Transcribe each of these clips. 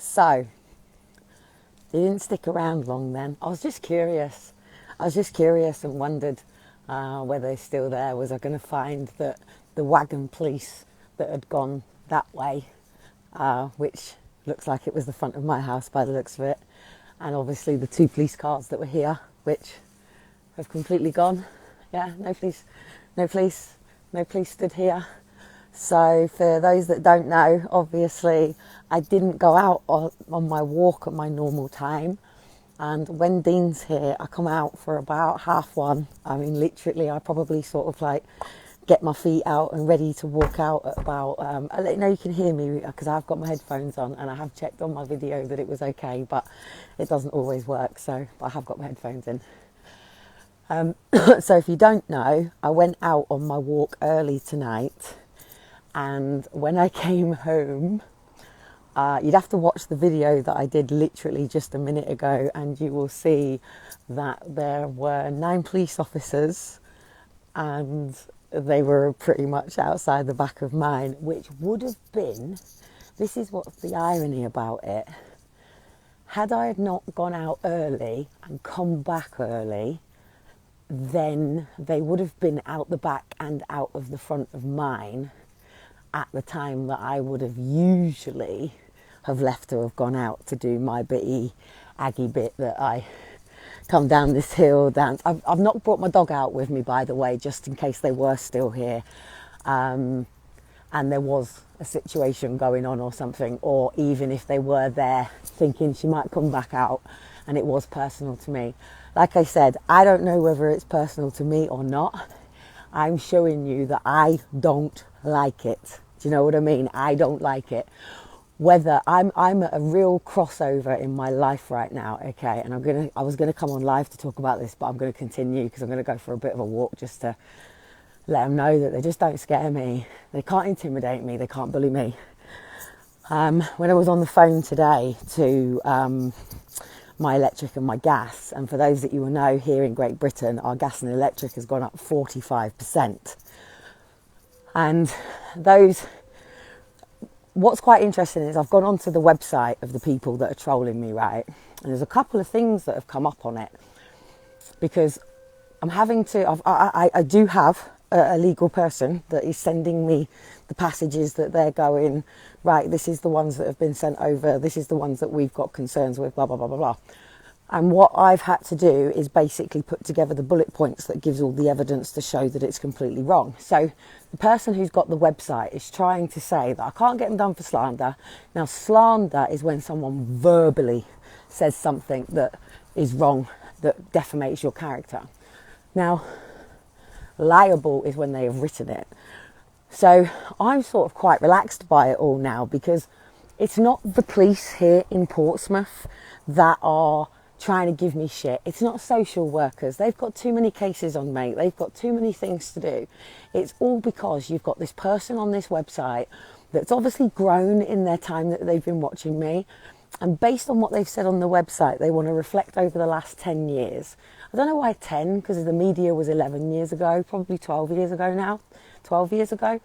So, they didn't stick around long then. I was just curious. And wondered whether they're still there. Was I going to find that the wagon police that had gone that way, which looks like it was the front of my house by the looks of it, and obviously the two police cars that were here, which have completely gone. Yeah, no police, no police, no police stood here. So for those that don't know, obviously I didn't go out on my walk at my normal time. And when Dean's here, I come out for about 1:30. I mean, literally, I probably sort of like get my feet out and ready to walk out at about, I let you know you can hear me because I've got my headphones on and I have checked on my video that it was okay, but it doesn't always work. So I have got my headphones in. So if you don't know, I went out on my walk early tonight. And when I came home, you'd have to watch the video that I did literally just a minute ago, and you will see that there were 9 police officers and they were pretty much outside the back of mine, which would have been, this is what's the irony about it, had I not gone out early and come back early, then they would have been out the back and out of the front of mine at the time that I would have usually have left to have gone out to do my bitty Aggie bit that I come down this hill dance. I've not brought my dog out with me, by the way, just in case they were still here and there was a situation going on or something, or even if they were there thinking she might come back out and it was personal to me. Like I said, I don't know whether it's personal to me or not. I'm showing you that I don't like it. Do you know what I mean? I don't like it. Whether I'm at a real crossover in my life right now, okay, and I was gonna come on live to talk about this, but I'm gonna continue because I'm gonna go for a bit of a walk just to let them know that they just don't scare me. They can't intimidate me. They can't bully me. When I was on the phone today to my electric and my gas, and for those that you will know, here in Great Britain, our gas and electric has gone up 45%. And what's quite interesting is I've gone onto the website of the people that are trolling me, right? And there's a couple of things that have come up on it because I do have a legal person that is sending me the passages that they're going, right, this is the ones that have been sent over, this is the ones that we've got concerns with, blah, blah, blah, blah, blah. And what I've had to do is basically put together the bullet points that gives all the evidence to show that it's completely wrong. So the person who's got the website is trying to say that I can't get them done for slander. Now, slander is when someone verbally says something that is wrong, that defamates your character. Now, liable is when they have written it. So I'm sort of quite relaxed by it all now because it's not the police here in Portsmouth that are trying to give me shit. It's not social workers. They've got too many cases on, mate. They've got too many things to do. It's all because you've got this person on this website that's obviously grown in their time that they've been watching me. And based on what they've said on the website, they want to reflect over the last 10 years. I don't know why 10, because the media was 11 years ago, probably 12 years ago now, 12 years ago.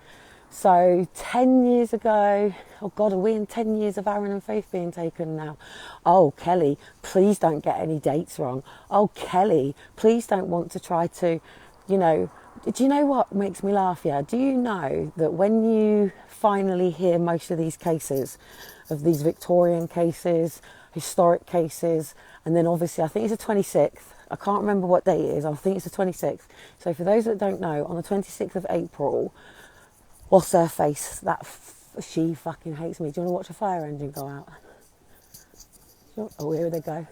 So 10 years ago, oh God, are we in 10 years of Aaron and Faith being taken now? Oh, Kelly, please don't get any dates wrong. Oh, Kelly, please don't want to try to, do you know what makes me laugh? Yeah, do you know that when you finally hear most of these cases, of these Victorian cases, historic cases, and then obviously I think it's the 26th, I can't remember what day it is, I think it's the 26th. So for those that don't know, on the 26th of April, what's her face? She fucking hates me. Do you want to watch a fire engine go out? Oh, here they go.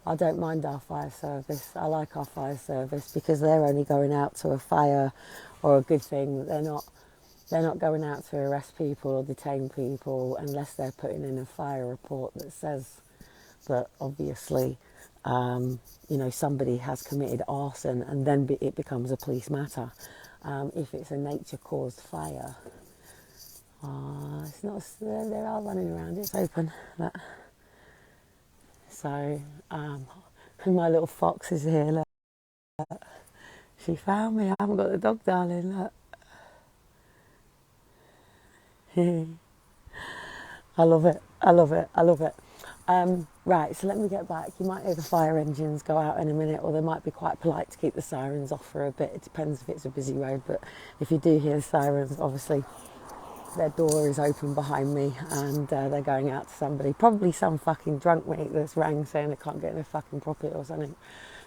I don't mind our fire service. I like our fire service because they're only going out to a fire or a good thing. They're not going out to arrest people or detain people unless they're putting in a fire report that says that obviously, somebody has committed arson, and then it becomes a police matter. If it's a nature-caused fire, it's not. They are running around. It's open. Look. So, my little fox is here. Look. She found me. I haven't got the dog, darling. Look. I love it. I love it. I love it. Right, so let me get back. You might hear the fire engines go out in a minute, or they might be quite polite to keep the sirens off for a bit. It depends if it's a busy road, but if you do hear the sirens, obviously their door is open behind me and they're going out to somebody. Probably some fucking drunk mate that's rang saying they can't get their fucking property or something.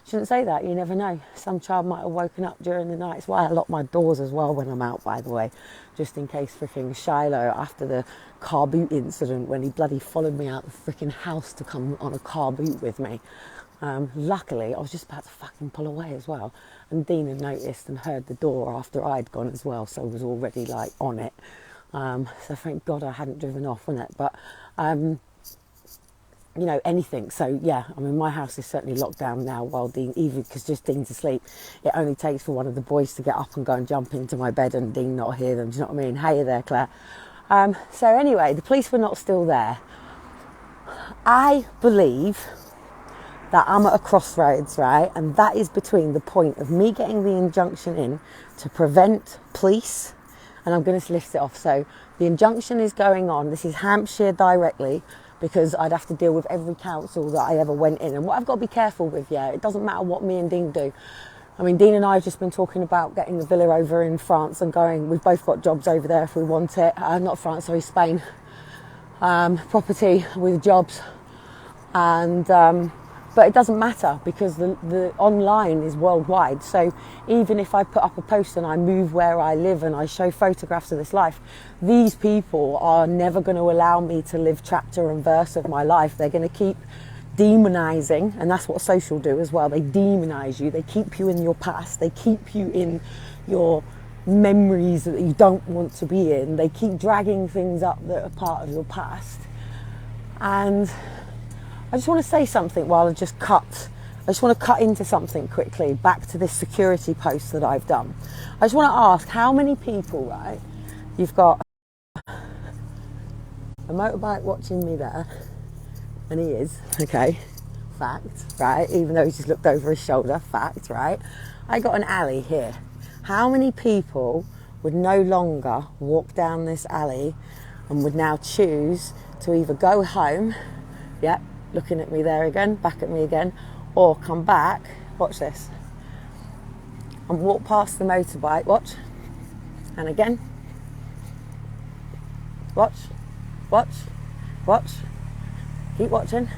Shouldn't say that, you never know. Some child might have woken up during the night. It's why I lock my doors as well when I'm out, by the way, just in case freaking Shiloh, after the car boot incident, when he bloody followed me out the freaking house to come on a car boot with me. Luckily, I was just about to fucking pull away as well. And Dean had noticed and heard the door after I'd gone as well, so I was already like on it. So thank God I hadn't driven off on it. But you know, anything. So yeah, I mean, my house is certainly locked down now while Dean, even because just Dean's asleep. It only takes for one of the boys to get up and go and jump into my bed and Dean not hear them. Do you know what I mean? Hey there, Claire. So anyway, the police were not still there. I believe that I'm at a crossroads, right? And that is between the point of me getting the injunction in to prevent police, and I'm going to list it off. So the injunction is going on. This is Hampshire directly, because I'd have to deal with every council that I ever went in. And what I've got to be careful with, yeah, it doesn't matter what me and Dean do. I mean, Dean and I have just been talking about getting a villa over in France and going, we've both got jobs over there if we want it. Not France, sorry, Spain. Property with jobs. And but it doesn't matter because the online is worldwide. So even if I put up a post and I move where I live and I show photographs of this life, these people are never going to allow me to live chapter and verse of my life. They're going to keep demonizing, and that's what social do as well. They demonize you. They keep you in your past. They keep you in your memories that you don't want to be in. They keep dragging things up that are part of your past. And I just want to say something while I just want to cut into something quickly, back to this security post that I've done. I just want to ask how many people, right, you've got a motorbike watching me there, and he is, okay, fact, right, even though he's just looked over his shoulder, fact, right. I got an alley here. How many people would no longer walk down this alley and would now choose to either go home, yep, looking at me there again, back at me again, or come back, watch this, and walk past the motorbike, watch, and again, watch, watch, watch, keep watching.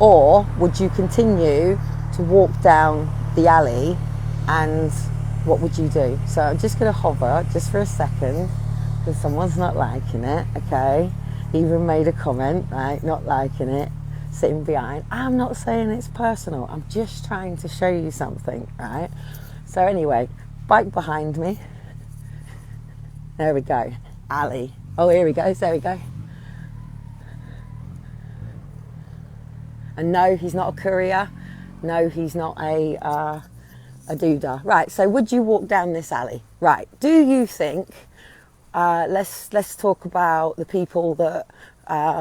Or would you continue to walk down the alley, and what would you do? So I'm just going to hover just for a second because someone's not liking it, okay? Even made a comment, right? Not liking it, sitting behind. I'm not saying it's personal. I'm just trying to show you something, right? So anyway, bike behind me. There we go. Alley. Oh, here he goes. There we go. And no, he's not a courier. No, he's not a doodah. Right, so would you walk down this alley? Right, do you think, let's talk about the people that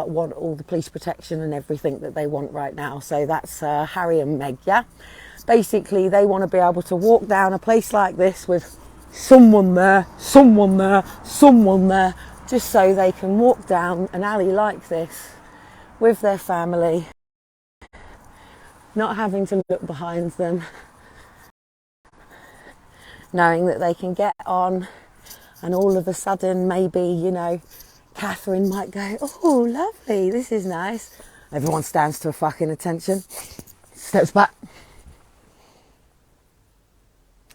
want all the police protection and everything that they want right now. So that's Harry and Meg, yeah? Basically, they want to be able to walk down a place like this with someone there, someone there, someone there, just so they can walk down an alley like this with their family, not having to look behind them, knowing that they can get on, and all of a sudden maybe, you know, Catherine might go, oh, lovely, this is nice. Everyone stands to a fucking attention, steps back,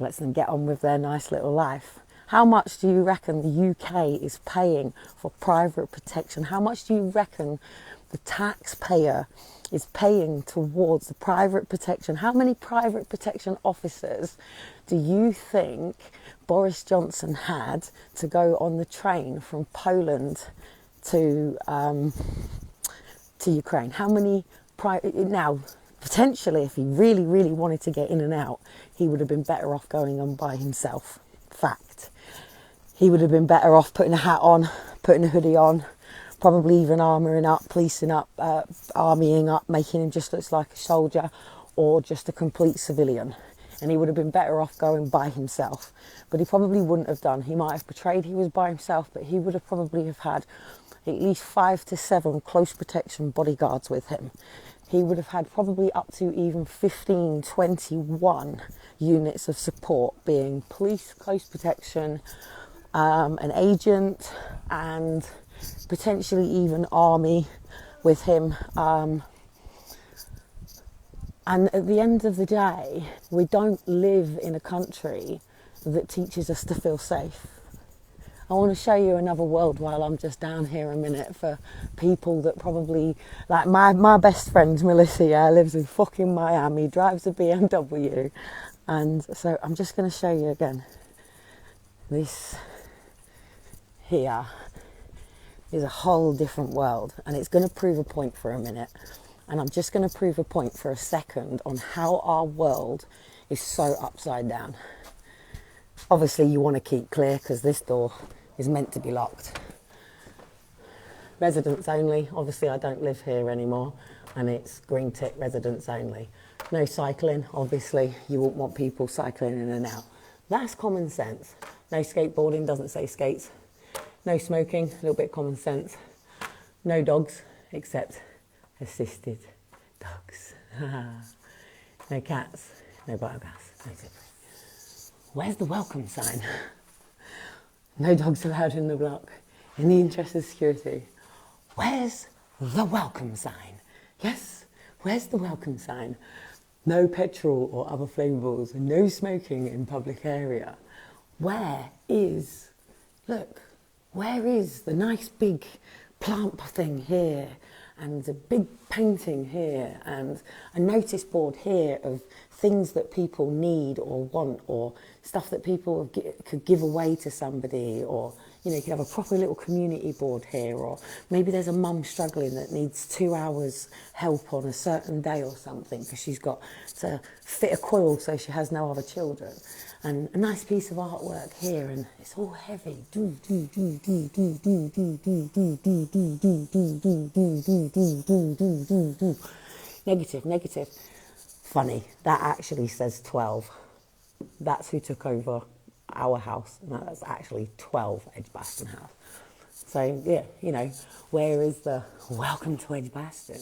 lets them get on with their nice little life. How much do you reckon the UK is paying for private protection? How much do you reckon the taxpayer is paying towards the private protection? How many private protection officers do you think Boris Johnson had to go on the train from Poland to Ukraine? How many now, potentially, if he really, really wanted to get in and out, he would have been better off going on by himself. Fact. He would have been better off putting a hat on, putting a hoodie on, probably even armouring up, policing up, armying up, making him just look like a soldier or just a complete civilian. And he would have been better off going by himself. But he probably wouldn't have done. He might have portrayed he was by himself, but he would have probably have had at least 5 to 7 close protection bodyguards with him. He would have had probably up to even 15, 21 units of support, being police, close protection, an agent, and potentially even army with him. And at the end of the day, we don't live in a country that teaches us to feel safe. I want to show you another world while I'm just down here a minute for people that probably, like my best friend Melissa, lives in fucking Miami, drives a BMW. And so I'm just going to show you again. This here is a whole different world, and it's going to prove a point for a minute. And I'm just going to prove a point for a second on how our world is so upside down. Obviously, you want to keep clear because this door is meant to be locked. Residents only. Obviously, I don't live here anymore, and it's green tick residents only. No cycling. Obviously, you wouldn't want people cycling in and out. That's common sense. No skateboarding, doesn't say skates. No smoking, a little bit of common sense. No dogs, except assisted dogs. No cats, no biogas, no zipper. Where's the welcome sign? No dogs allowed in the block. In the interest of security. Where's the welcome sign? Yes, where's the welcome sign? No petrol or other flammables, no smoking in public area. Where is, look, where is the nice big plant thing here, and a big painting here, and a notice board here of things that people need or want, or stuff that people could give away to somebody, or you know, you could have a proper little community board here, or maybe there's a mum struggling that needs 2 hours help on a certain day or something because she's got to fit a coil so she has no other children. And a nice piece of artwork here, and it's all heavy. Negative, negative. Funny, that actually says 12. That's who took over our house. And that's actually 12 Edgbaston House. So, yeah, you know, where is the welcome to Edgbaston?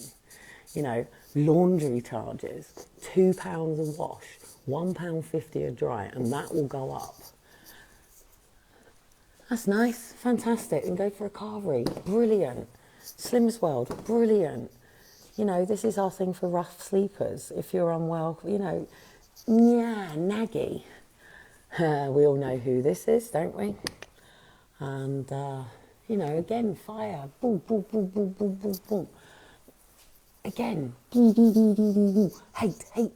You know, laundry charges, £2 a wash, £1.50 a dry, and that will go up. That's nice, fantastic. And go for a carvery, brilliant. Slim's World, brilliant. You know, this is our thing for rough sleepers. If you're unwell, you know, yeah, naggy. We all know who this is, don't we? And, you know, again, fire, boom, boom, boom, boom, boom, boom, boom. Again, hate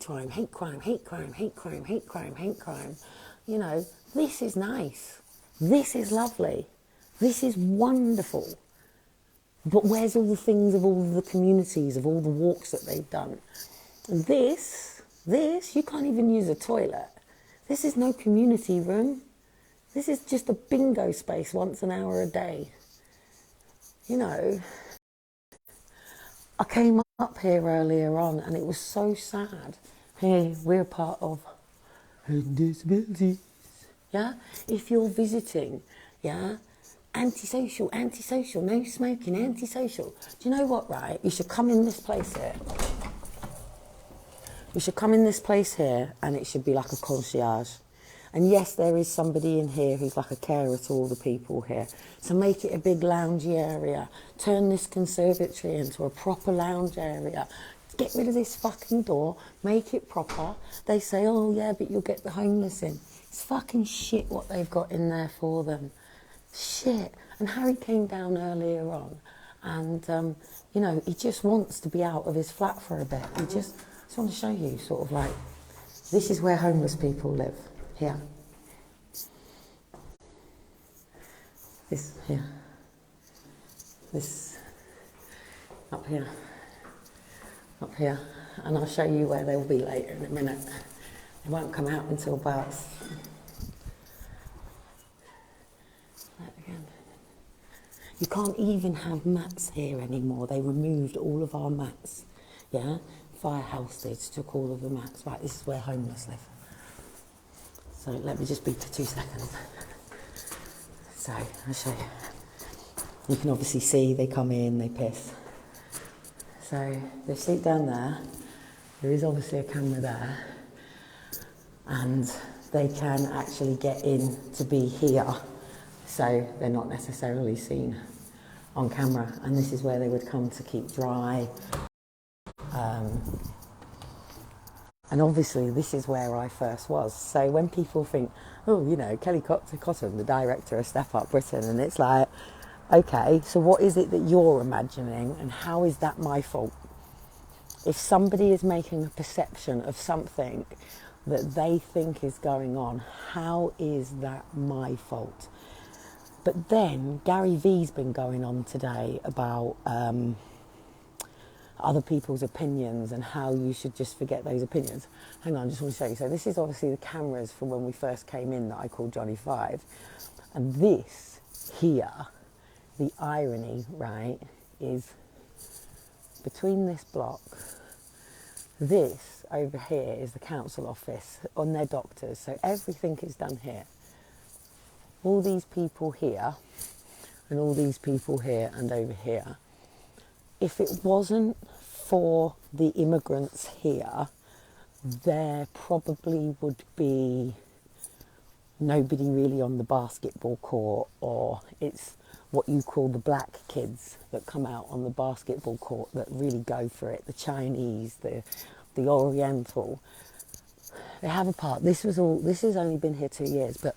crime, hate crime, hate crime, hate crime, hate crime, hate crime. You know, this is nice. This is lovely. This is wonderful. But where's all the things of all the communities, of all the walks that they've done? And this, you can't even use a toilet. This is no community room. This is just a bingo space once an hour a day. You know, I came up here earlier on and it was so sad. Hey, we're part of disabilities. Yeah? If you're visiting, yeah? Antisocial, no smoking, antisocial. Do you know what, right? You should come in this place here. You should come in this place here and it should be like a concierge. And yes, there is somebody in here who's like a carer to all the people here. So make it a big loungy area. Turn this conservatory into a proper lounge area. Get rid of this fucking door. Make it proper. They say, oh yeah, but you'll get the homeless in. It's fucking shit what they've got in there for them. Shit. And Harry came down earlier on and, you know, he just wants to be out of his flat for a bit. I just want to show you sort of like, this is where homeless people live. Here. This here. This up here. Up here. And I'll show you where they'll be later in a minute. They won't come out until about... Again. You can't even have mats here anymore. They removed all of our mats. Yeah? Fire houses took all of the mats. Right, this is where homeless live. So let me just be for 2 seconds. So I'll show you. You can obviously see they come in, they piss. So they sleep down there. There is obviously a camera there. And they can actually get in to be here. So they're not necessarily seen on camera. And this is where they would come to keep dry. And obviously this is where I first was. So when people think, oh, you know, Kellie Cotton, the director of Step Up Britain, and it's like, okay, so what is it that you're imagining and how is that my fault? If somebody is making a perception of something that they think is going on, how is that my fault? But then Gary V's been going on today about other people's opinions and how you should just forget those opinions. Hang on, I just want to show you. So this is obviously the cameras from when we first came in that I called Johnny 5. And this here, the irony, right, is between this block, this over here is the council office on their doctors. So everything is done here. All these people here and all these people here and over here. If it wasn't for the immigrants here, there probably would be nobody really on the basketball court, or it's what you call the black kids that come out on the basketball court that really go for it, the Chinese, the Oriental. They have a park. This has only been here 2 years, but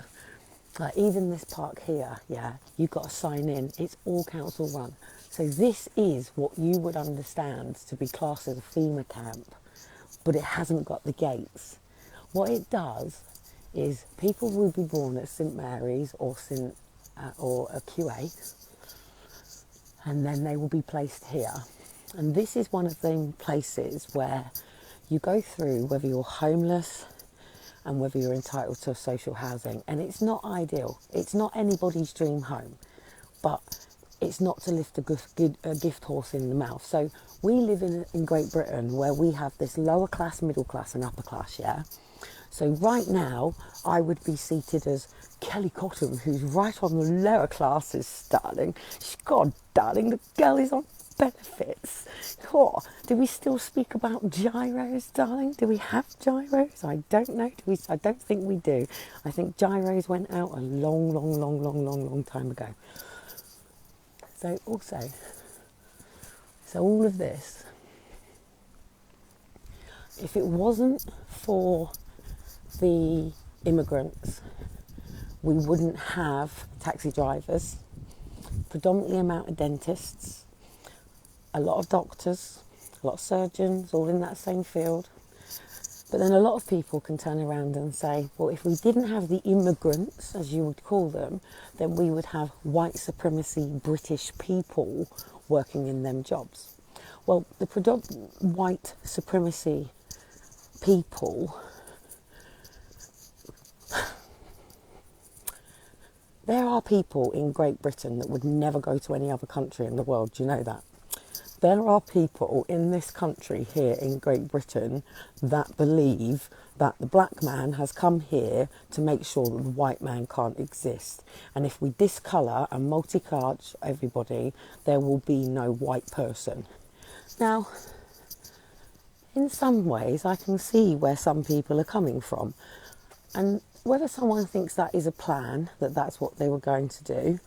like even this park here, yeah, you've got to sign in. It's all council run. So this is what you would understand to be classed as a FEMA camp, but it hasn't got the gates. What it does is people will be born at St Mary's or a QA, and then they will be placed here. And this is one of the places where you go through whether you're homeless and whether you're entitled to social housing. And it's not ideal. It's not anybody's dream home, but it's not to lift a gift horse in the mouth. So we live in Great Britain where we have this lower class, middle class and upper class, yeah? So right now, I would be seated as Kellie Cotton, who's right on the lower classes, darling. God, darling, the girl is on benefits. Oh, do we still speak about gyros, darling? Do we have gyros? I don't know. I don't think we do. I think gyros went out a long time ago. So all of this, if it wasn't for the immigrants, we wouldn't have taxi drivers, predominantly amount of dentists, a lot of doctors, a lot of surgeons, all in that same field. But then a lot of people can turn around and say, well, if we didn't have the immigrants, as you would call them, then we would have white supremacy British people working in them jobs. Well, the predominant white supremacy people, there are people in Great Britain that would never go to any other country in the world. Do you know that? There are people in this country here in Great Britain that believe that the black man has come here to make sure that the white man can't exist. And if we discolour and multicolour everybody, there will be no white person. Now, in some ways, I can see where some people are coming from. And whether someone thinks that is a plan, that that's what they were going to do,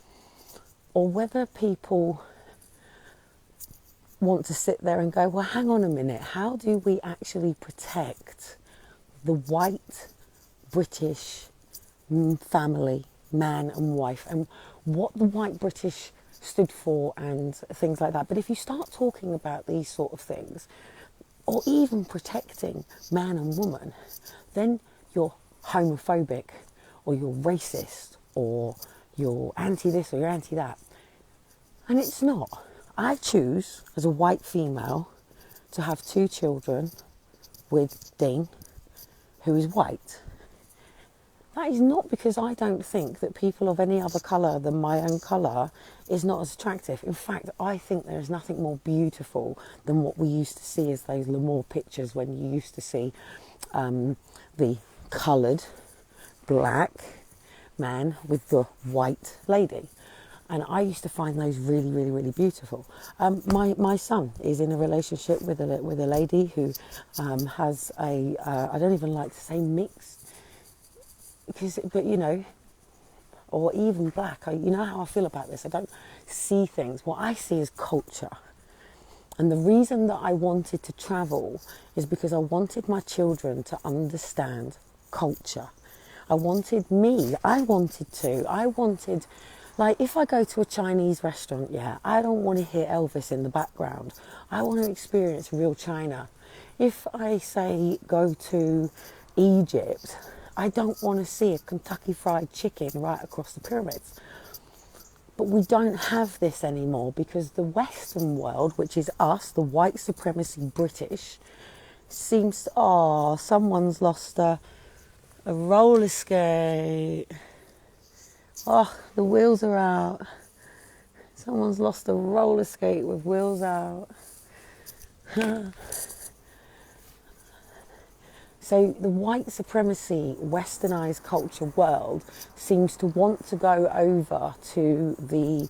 or whether people want to sit there and go, well, hang on a minute, how do we actually protect the white British family, man and wife, and what the white British stood for and things like that. But if you start talking about these sort of things, or even protecting man and woman, then you're homophobic, or you're racist, or you're anti this or you're anti that. And it's not. I choose, as a white female, to have 2 children with Dean, who is white. that is not because I don't think that people of any other colour than my own colour is not as attractive. In fact, I think there is nothing more beautiful than what we used to see as those L'Amour pictures, when you used to see the coloured black man with the white lady. And I used to find those really, really, really beautiful. My son is in a relationship with a lady who has a, I don't even like to say mixed, but you know, or even black. You know how I feel about this. I don't see things. What I see is culture. And the reason that I wanted to travel is because I wanted my children to understand culture. I wanted, like, if I go to a Chinese restaurant, yeah, I don't want to hear Elvis in the background. I want to experience real China. If I say go to Egypt, I don't want to see a Kentucky Fried Chicken right across the pyramids. But we don't have this anymore because the Western world, which is us, the white supremacy British, seems, someone's lost a roller skate. Oh, the wheels are out. Someone's lost a roller skate with wheels out. So the white supremacy, westernized culture world seems to want to go over to the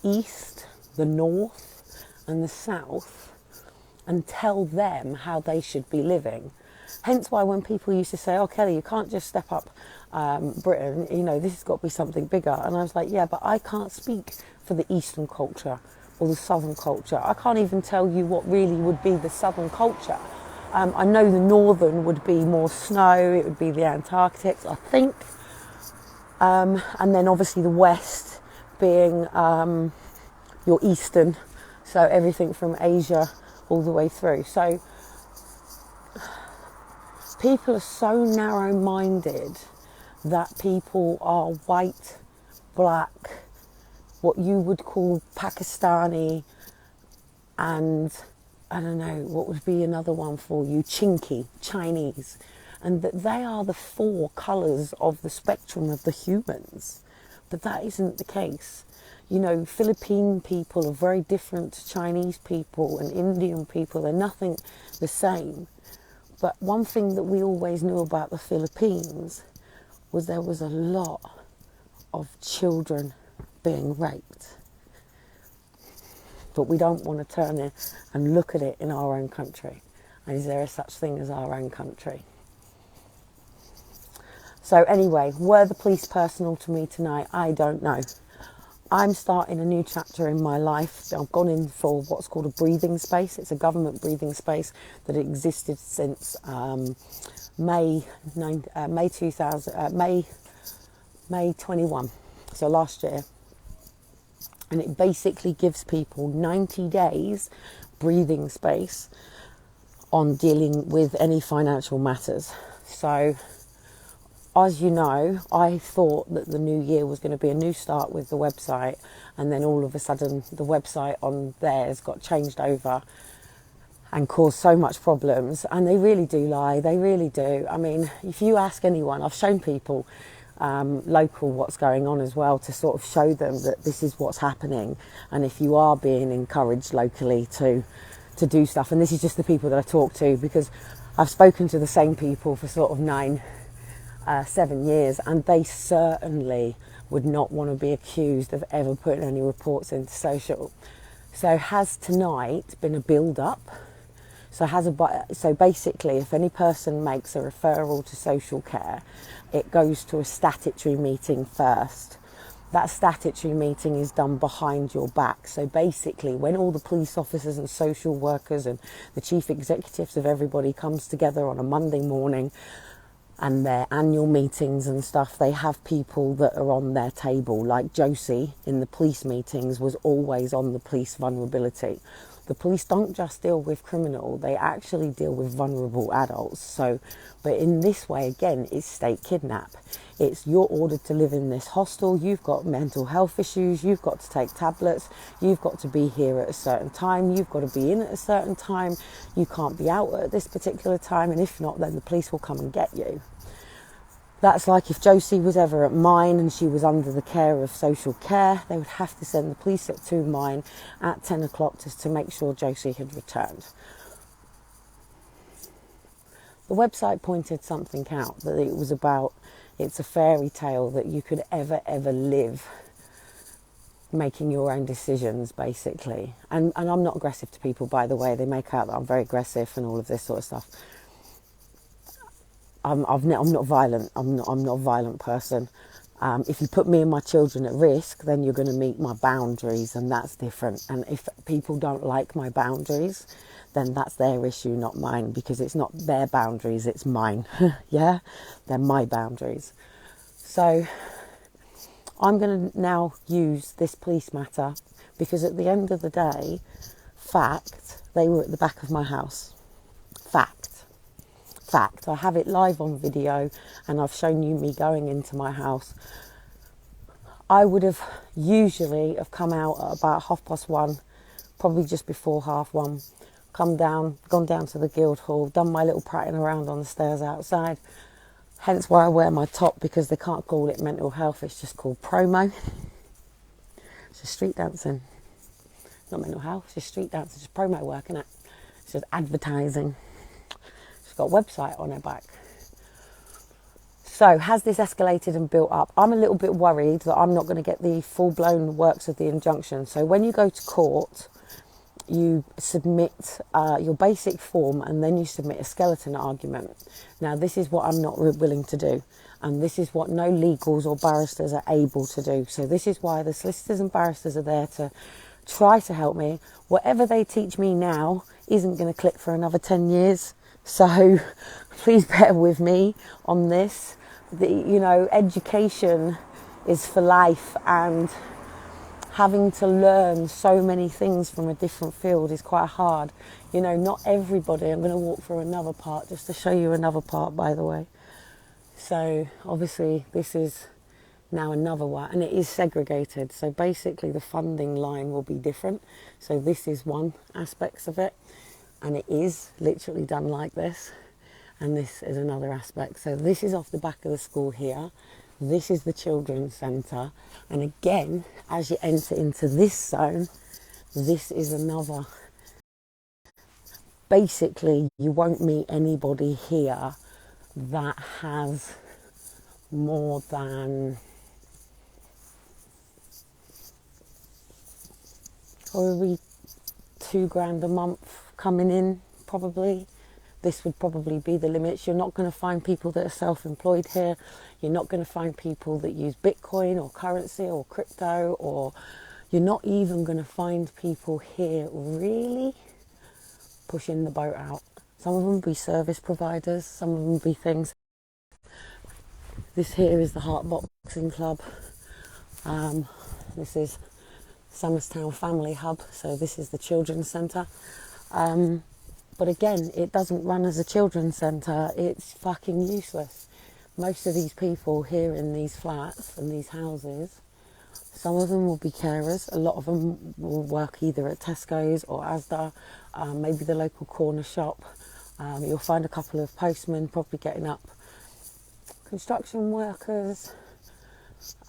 east, the north and the south and tell them how they should be living. Hence why when people used to say, oh, Kelly, you can't just step up Britain, you know, this has got to be something bigger. And I was like, yeah, but I can't speak for the Eastern culture or the Southern culture. I can't even tell you what really would be the Southern culture. I know the Northern would be more snow, it would be the Antarctic, I think. And then obviously the West being your Eastern, so everything from Asia all the way through. So people are so narrow-minded that people are white, black, what you would call Pakistani, and I don't know, what would be another one for you, Chinky, Chinese, and that they are the four colours of the spectrum of the humans. But that isn't the case. You know, Philippine people are very different to Chinese people and Indian people. They're nothing the same. But one thing that we always knew about the Philippines was there was a lot of children being raped. But we don't want to turn it and look at it in our own country. And is there a such thing as our own country? So anyway, were the police personal to me tonight? I don't know. I'm starting a new chapter in my life. I've gone in for what's called a breathing space. It's a government breathing space that existed since May 21, so last year. And it basically gives people 90 days breathing space on dealing with any financial matters. So, as you know, I thought that the new year was going to be a new start with the website, and then all of a sudden the website on theirs got changed over and caused so much problems. And they really do lie, they really do. I mean, if you ask anyone, I've shown people local what's going on as well, to sort of show them that this is what's happening, and if you are being encouraged locally to do stuff. And this is just the people that I talk to, because I've spoken to the same people for sort of 7 years, and they certainly would not want to be accused of ever putting any reports into social. So has tonight been a build-up? So basically, if any person makes a referral to social care, it goes to a statutory meeting first. That statutory meeting is done behind your back. So basically, when all the police officers and social workers and the chief executives of everybody comes together on a Monday morning, and their annual meetings and stuff, they have people that are on their table. Like Josie in the police meetings was always on the police vulnerability. The police don't just deal with criminal, they actually deal with vulnerable adults. So, but in this way, again, it's state kidnap. It's you're ordered to live in this hostel, you've got mental health issues, you've got to take tablets, you've got to be here at a certain time, you've got to be in at a certain time, you can't be out at this particular time, and if not, then the police will come and get you. That's like if Josie was ever at mine and she was under the care of social care, they would have to send the police up to mine at 10 o'clock just to make sure Josie had returned. The website pointed something out, that it was about, it's a fairy tale that you could ever live making your own decisions, basically. And I'm not aggressive to people, by the way. They make out that I'm very aggressive and all of this sort of stuff. I'm not violent. I'm not a violent person. If you put me and my children at risk, then you're going to meet my boundaries, and that's different. And if people don't like my boundaries, then that's their issue, not mine, because it's not their boundaries, it's mine. Yeah? They're my boundaries. So I'm going to now use this police matter, because at the end of the day, fact, they were at the back of my house. Fact. I have it live on video, and I've shown you me going into my house. I would have usually have come out at about 1:30, probably just before 1:30, gone down to the Guildhall, done my little prattling around on the stairs outside. Hence why I wear my top, because they can't call it mental health, it's just called promo. It's just street dancing. Not mental health, it's just street dancing, it's just promo work, innit? It's just advertising. It's got a website on her back. So has this escalated and built up? I'm a little bit worried that I'm not going to get the full-blown works of the injunction. So when you go to court, you submit your basic form, and then you submit a skeleton argument. Now, this is what I'm not willing to do, and this is what no legals or barristers are able to do. So this is why the solicitors and barristers are there to try to help me. Whatever they teach me now isn't going to click for another 10 years. So please bear with me on this. Education is for life, and having to learn so many things from a different field is quite hard. Not everybody. I'm going to walk through another part just to show you another part, by the way. So obviously this is now another one, and it is segregated. So basically the funding line will be different. So this is one aspect of it, and it is literally done like this. And this is another aspect. So this is off the back of the school here. This is the children's centre. And again, as you enter into this zone, this is another. Basically, you won't meet anybody here that has more than probably $2,000 a month coming in, probably. This would probably be the limits. You're not going to find people that are self-employed here. You're not going to find people that use Bitcoin or currency or crypto, or you're not even going to find people here really pushing the boat out. Some of them will be service providers, some of them will be things. This here is the Heart Boxing Club. This is Somerstown Family Hub, so this is the children's centre. But again, it doesn't run as a children's centre. It's fucking useless. Most of these people here in these flats and these houses, some of them will be carers. A lot of them will work either at Tesco's or Asda, maybe the local corner shop. You'll find a couple of postmen probably getting up. Construction workers.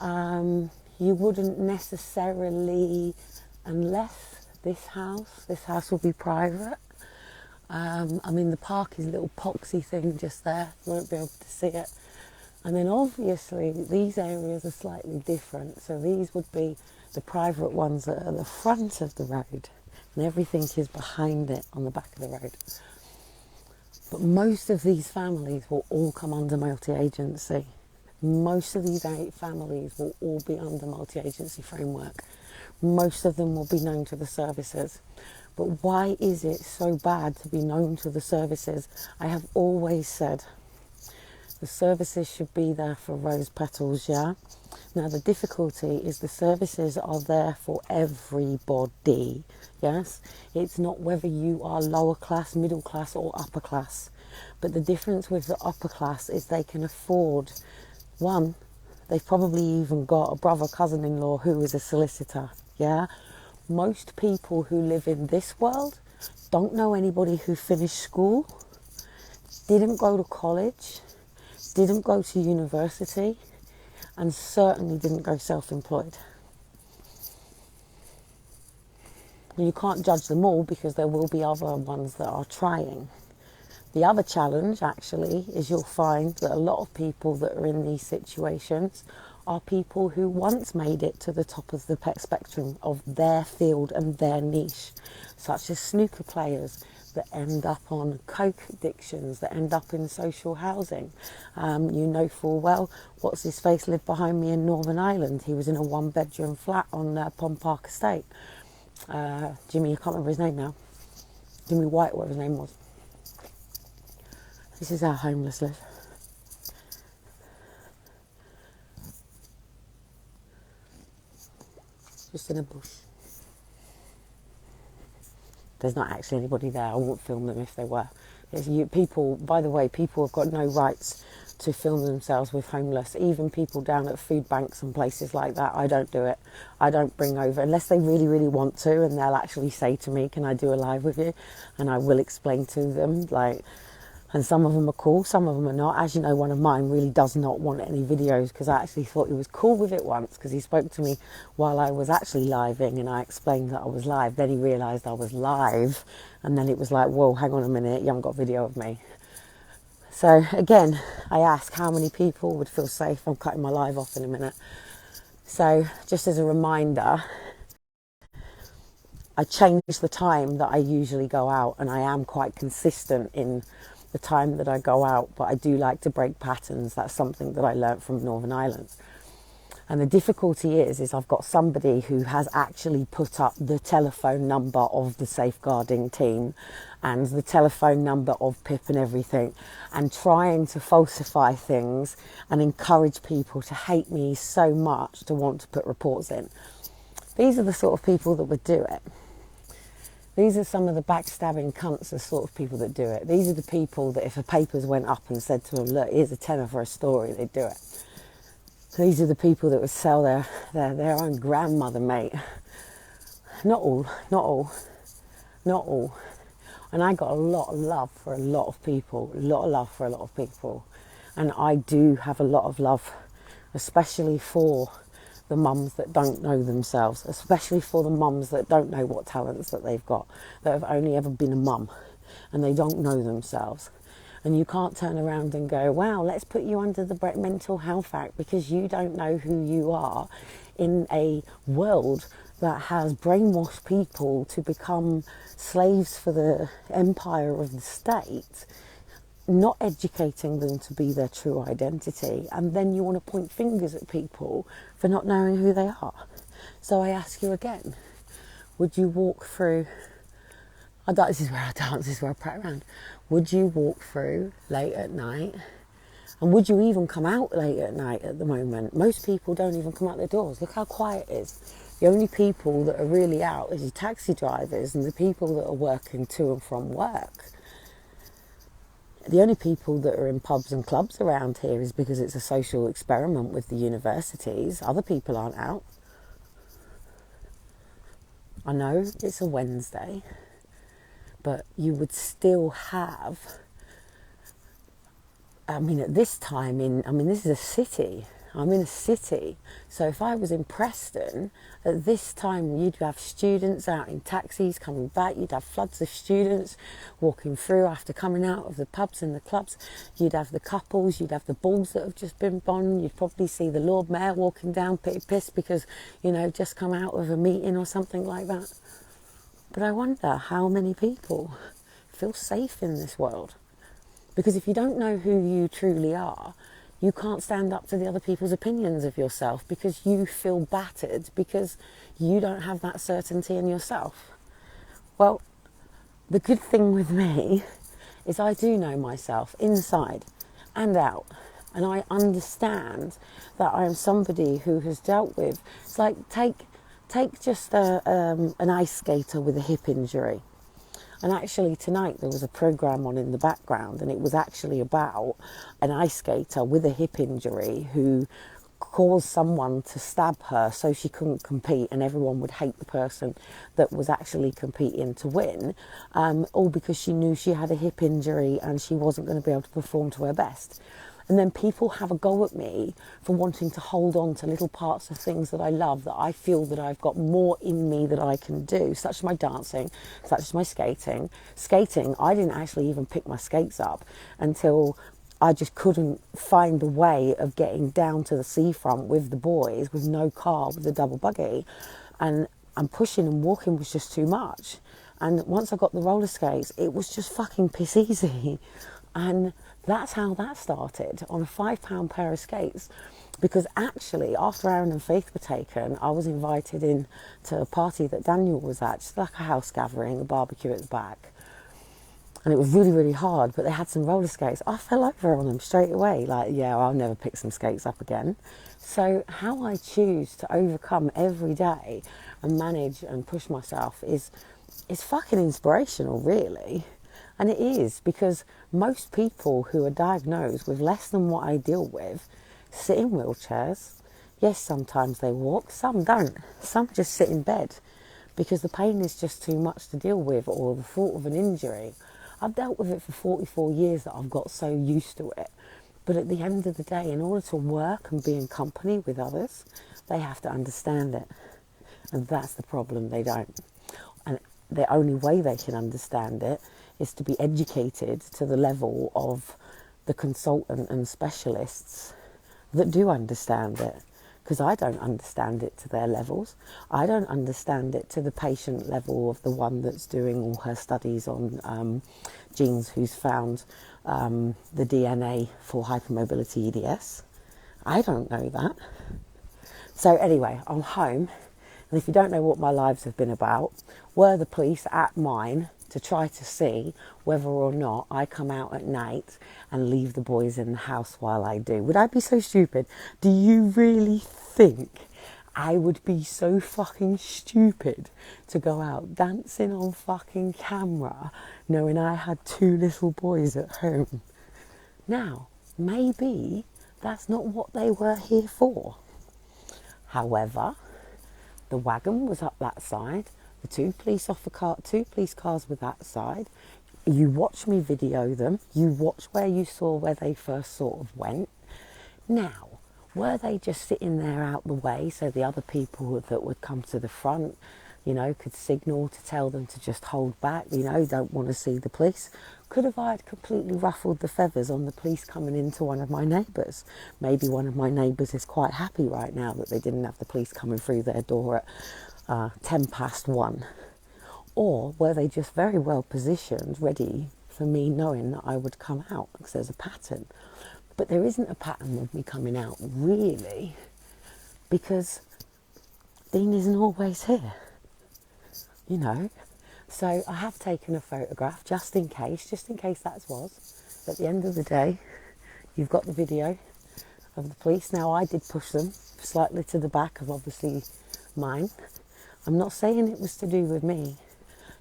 You wouldn't necessarily, unless this house will be private. The park is a little poxy thing just there. You won't be able to see it. And then obviously these areas are slightly different. So these would be the private ones that are at the front of the road, and everything is behind it on the back of the road. But most of these families will all come under multi-agency. Most of these 8 families will all be under multi-agency framework. Most of them will be known to the services. But why is it so bad to be known to the services? I have always said the services should be there for rose petals, yeah? Now the difficulty is the services are there for everybody, yes? It's not whether you are lower class, middle class or upper class. But the difference with the upper class is they can afford, one, they've probably even got a brother, cousin-in-law who is a solicitor, yeah? Most people who live in this world don't know anybody who finished school, didn't go to college, didn't go to university, and certainly didn't go self-employed. You can't judge them all because there will be other ones that are trying. The other challenge, actually, is you'll find that a lot of people that are in these situations are people who once made it to the top of the spectrum of their field and their niche, such as snooker players that end up on coke addictions, that end up in social housing. You know full well, what's his face lived behind me in Northern Ireland. He was in a one-bedroom flat on Pond Park Estate. Jimmy, I can't remember his name now. Jimmy White, whatever his name was. This is how homeless live. Just in a bush. There's not actually anybody there. I wouldn't film them if they were. People, by the way, people have got no rights to film themselves with homeless. Even people down at food banks and places like that, I don't do it. I don't bring over, unless they really, really want to, and they'll actually say to me, can I do a live with you? And I will explain to them, like, and some of them are cool, some of them are not. As you know, one of mine really does not want any videos, because I actually thought he was cool with it once, because he spoke to me while I was actually living, and I explained that I was live. Then he realised I was live, and then it was like, whoa, hang on a minute, you haven't got video of me. So again, I ask how many people would feel safe. I'm cutting my live off in a minute. So just as a reminder, I change the time that I usually go out, and I am quite consistent in the time that I go out, but I do like to break patterns. That's something that I learnt from Northern Ireland. And the difficulty is I've got somebody who has actually put up the telephone number of the safeguarding team and the telephone number of Pip and everything, and trying to falsify things and encourage people to hate me so much to want to put reports in. These are the sort of people that would do it. These are some of the backstabbing cunts, the sort of people that do it. These are the people that if the papers went up and said to them, look, here's a tenner for a story, they'd do it. These are the people that would sell their own grandmother, mate. Not all. And I got a lot of love for a lot of people, And I do have a lot of love, especially for the mums that don't know themselves, especially for the mums that don't know what talents that they've got, that have only ever been a mum and they don't know themselves. And you can't turn around and go, wow, let's put you under the Mental Health Act, because you don't know who you are in a world that has brainwashed people to become slaves for the empire of the state, not educating them to be their true identity. And then you want to point fingers at people for not knowing who they are. So I ask you again, would you walk through... This is where I dance, this is where I prat around. Would you walk through late at night? And would you even come out late at night at the moment? Most people don't even come out their doors. Look how quiet it is. The only people that are really out is your taxi drivers and the people that are working to and from work. The only people that are in pubs and clubs around here is because it's a social experiment with the universities. Other people aren't out. I know it's a Wednesday, but you would still have, at this time this is a city. I'm in a city. So if I was in Preston, at this time you'd have students out in taxis coming back. You'd have floods of students walking through after coming out of the pubs and the clubs. You'd have the couples, you'd have the balls that have just been bonned. You'd probably see the Lord Mayor walking down pretty pissed because, just come out of a meeting or something like that. But I wonder how many people feel safe in this world. Because if you don't know who you truly are, you can't stand up to the other people's opinions of yourself, because you feel battered, because you don't have that certainty in yourself. Well, the good thing with me is I do know myself inside and out. And I understand that I am somebody who has dealt with, it's like take just an ice skater with a hip injury. And actually tonight there was a programme on in the background, and it was actually about an ice skater with a hip injury who caused someone to stab her so she couldn't compete, and everyone would hate the person that was actually competing to win, all because she knew she had a hip injury and she wasn't going to be able to perform to her best. And then people have a go at me for wanting to hold on to little parts of things that I love, that I feel that I've got more in me that I can do, such as my dancing, such as my skating. Skating, I didn't actually even pick my skates up until I just couldn't find a way of getting down to the seafront with the boys, with no car, with a double buggy. And pushing and walking was just too much. And once I got the roller skates, it was just fucking piss easy. And that's how that started, on a £5 pair of skates. Because actually, after Aaron and Faith were taken, I was invited in to a party that Daniel was at, just like a house gathering, a barbecue at the back. And it was really, really hard, but they had some roller skates. I fell over on them straight away. Like, yeah, I'll never pick some skates up again. So how I choose to overcome every day and manage and push myself is fucking inspirational, really. And it is, because most people who are diagnosed with less than what I deal with sit in wheelchairs. Yes, sometimes they walk, some don't. Some just sit in bed because the pain is just too much to deal with, or the thought of an injury. I've dealt with it for 44 years that I've got so used to it. But at the end of the day, in order to work and be in company with others, they have to understand it. And that's the problem, they don't. And the only way they can understand it is to be educated to the level of the consultant and specialists that do understand it. Because I don't understand it to their levels. I don't understand it to the patient level of the one that's doing all her studies on genes, who's found the DNA for hypermobility EDS. I don't know that. So anyway, I'm home. And if you don't know what my lives have been about, were the police at mine to try to see whether or not I come out at night and leave the boys in the house while I do? Would I be so stupid? Do you really think I would be so fucking stupid to go out dancing on fucking camera knowing I had 2 little boys at home? Now, maybe that's not what they were here for. However, the wagon was up that side. The 2 police cars were that side. You watch me video them. You watch where you saw where they first sort of went. Now, were they just sitting there out the way so the other people that would come to the front, could signal to tell them to just hold back, don't want to see the police? Could have I completely ruffled the feathers on the police coming into one of my neighbours? Maybe one of my neighbours is quite happy right now that they didn't have the police coming through their door at 1:10. Or were they just very well positioned, ready for me knowing that I would come out, because there's a pattern. But there isn't a pattern of me coming out, really, because Dean isn't always here, So I have taken a photograph just in case that was. At the end of the day, you've got the video of the police. Now, I did push them slightly to the back of, obviously, mine. I'm not saying it was to do with me.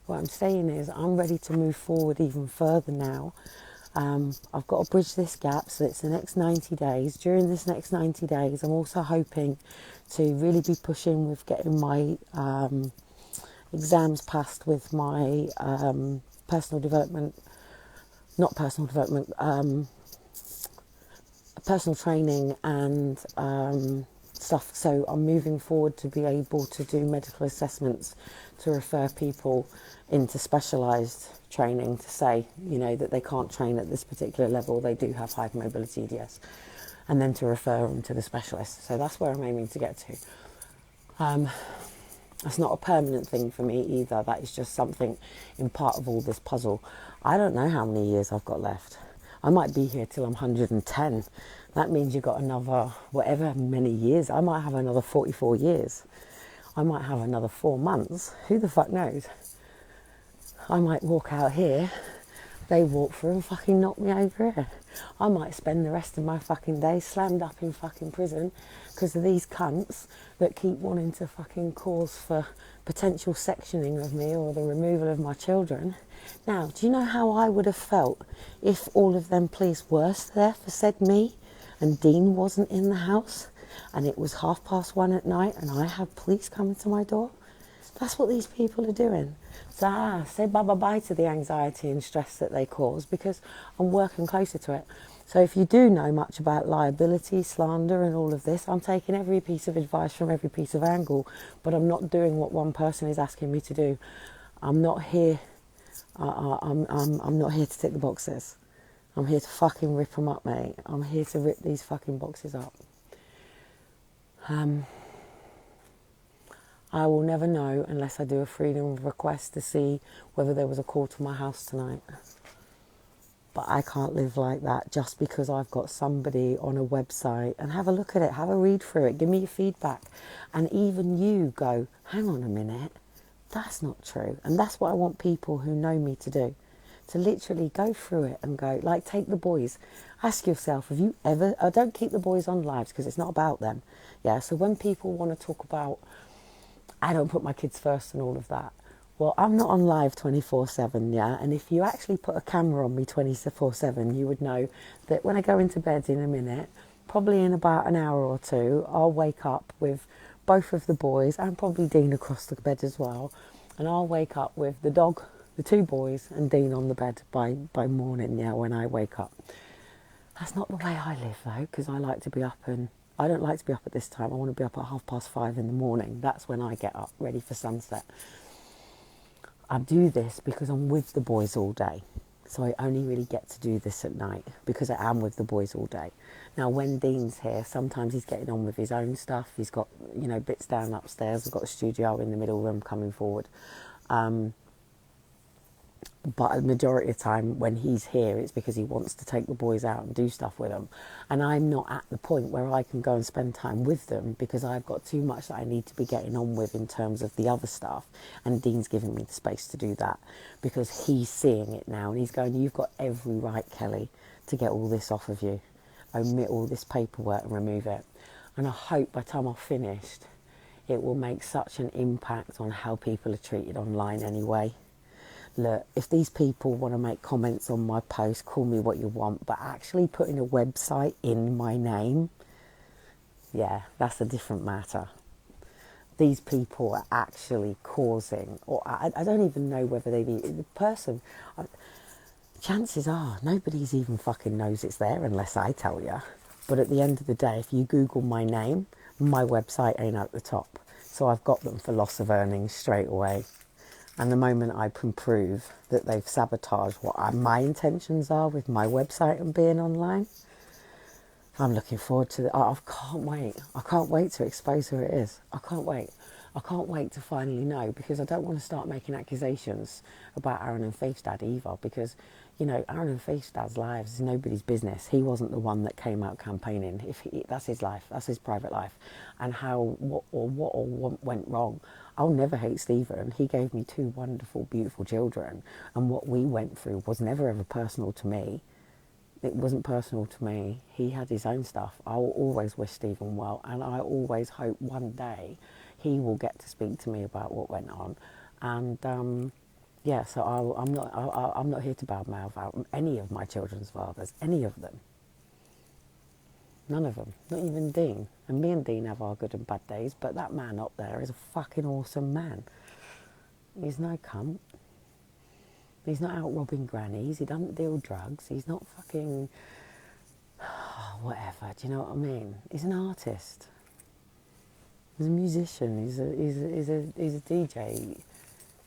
What I'm saying is I'm ready to move forward even further now. I've got to bridge this gap, so it's the next 90 days. During this next 90 days, I'm also hoping to really be pushing with getting my exams passed with my personal training and stuff. So I'm moving forward to be able to do medical assessments to refer people into specialised training to say, that they can't train at this particular level, they do have hypermobility EDS, and then to refer them to the specialist. So that's where I'm aiming to get to. That's not a permanent thing for me either. That is just something in part of all this puzzle. I don't know how many years I've got left. I might be here till I'm 110. That means you've got another, whatever many years. I might have another 44 years. I might have another 4 months. Who the fuck knows? I might walk out here, they walk through and fucking knock me over here. I might spend the rest of my fucking day slammed up in fucking prison because of these cunts that keep wanting to fucking cause for potential sectioning of me or the removal of my children. Now, do you know how I would have felt if all of them police were there for said me and Dean wasn't in the house and it was 1:30 at night and I had police coming to my door? That's what these people are doing. So say bye-bye to the anxiety and stress that they cause, because I'm working closer to it. So if you do know much about liability, slander and all of this, I'm taking every piece of advice from every piece of angle, but I'm not doing what one person is asking me to do. I'm not here, I'm not here to tick the boxes. I'm here to fucking rip them up, mate. I'm here to rip these fucking boxes up. I will never know unless I do a freedom of request to see whether there was a call to my house tonight. But I can't live like that just because I've got somebody on a website. And have a look at it, have a read through it, give me your feedback. And even you go, hang on a minute, that's not true. And that's what I want people who know me to do. To literally go through it and go, like, take the boys. Ask yourself, have you ever, don't keep the boys on lives because it's not about them. Yeah, so when people want to talk about, I don't put my kids first and all of that. Well, I'm not on live 24/7, yeah? And if you actually put a camera on me 24/7, you would know that when I go into bed in a minute, probably in about an hour or two, I'll wake up with both of the boys and probably Dean across the bed as well. And I'll wake up with the dog, the two boys, and Dean on the bed by morning, yeah, when I wake up. That's not the way I live, though, because I like to be up and I don't like to be up at this time. I want to be up at 5:30 in the morning. That's when I get up, ready for sunset. I do this because I'm with the boys all day. So I only really get to do this at night because I am with the boys all day. Now, when Dean's here, sometimes he's getting on with his own stuff. He's got, bits down upstairs. I've got a studio in the middle room coming forward. But a majority of the time when he's here, it's because he wants to take the boys out and do stuff with them. And I'm not at the point where I can go and spend time with them because I've got too much that I need to be getting on with in terms of the other stuff. And Dean's giving me the space to do that because he's seeing it now. And he's going, you've got every right, Kelly, to get all this off of you. Omit all this paperwork and remove it. And I hope by the time I've finished, it will make such an impact on how people are treated online anyway. Look, if these people want to make comments on my post, call me what you want, but actually putting a website in my name, yeah, that's a different matter. These people are actually causing, or I don't even know whether the person, chances are nobody's even fucking knows it's there unless I tell you. But at the end of the day, if you Google my name, my website ain't at the top. So I've got them for loss of earnings straight away. And the moment I can prove that they've sabotaged what my intentions are with my website and being online, I'm looking forward to it. I can't wait. I can't wait to expose who it is. I can't wait. I can't wait to finally know because I don't want to start making accusations about Aaron and Faith's dad either because, Aaron and Faith's dad's lives is nobody's business. He wasn't the one that came out campaigning. That's his life. That's his private life. And what went wrong. I'll never hate Stephen. He gave me two wonderful, beautiful children. And what we went through was never ever personal to me. It wasn't personal to me. He had his own stuff. I will always wish Stephen well. And I always hope one day he will get to speak to me about what went on. And so I'm not here to badmouth out any of my children's fathers, any of them. None of them, not even Dean. And me and Dean have our good and bad days, but that man up there is a fucking awesome man. He's no cunt. He's not out robbing grannies. He doesn't deal drugs. He's not fucking whatever. Do you know what I mean? He's an artist. He's a musician. He's a DJ.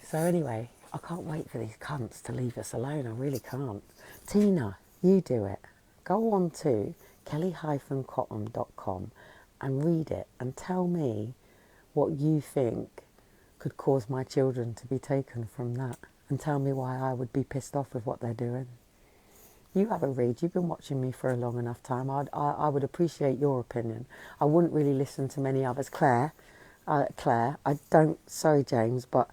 So anyway, I can't wait for these cunts to leave us alone. I really can't. Tina, you do it. Go on to kelly-cotton.com and read it and tell me what you think could cause my children to be taken from that and tell me why I would be pissed off with what they're doing. You have a read. You've been watching me for a long enough time. I would appreciate your opinion. I wouldn't really listen to many others. Claire, I don't, sorry James, but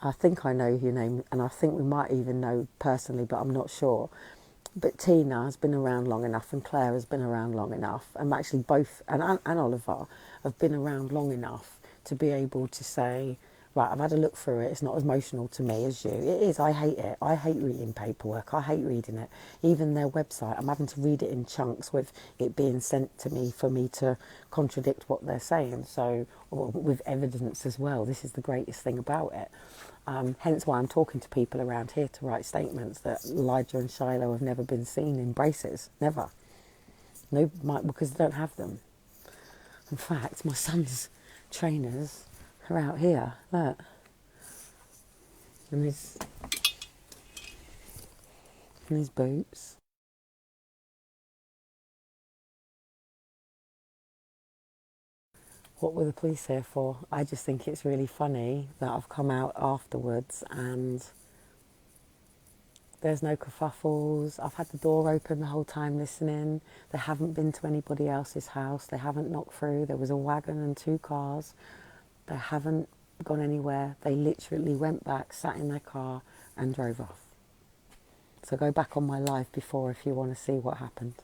I think I know your name and I think we might even know personally, but I'm not sure. But Tina has been around long enough and Claire has been around long enough. And actually both, and Oliver have been around long enough to be able to say, right, I've had a look through it. It's not as emotional to me as you. It is. I hate it. I hate reading paperwork. I hate reading it. Even their website, I'm having to read it in chunks with it being sent to me for me to contradict what they're saying. So, with evidence as well. This is the greatest thing about it. Hence why I'm talking to people around here to write statements that Elijah and Shiloh have never been seen in braces. Never. No, because they don't have them. In fact, my son's trainers are out here. Look, and his boots. What were the police here for? I just think it's really funny that I've come out afterwards and there's no kerfuffles. I've had the door open the whole time listening. They haven't been to anybody else's house. They haven't knocked through. There was a wagon and 2 cars. They haven't gone anywhere. They literally went back, sat in their car and drove off. So go back on my live before if you want to see what happened.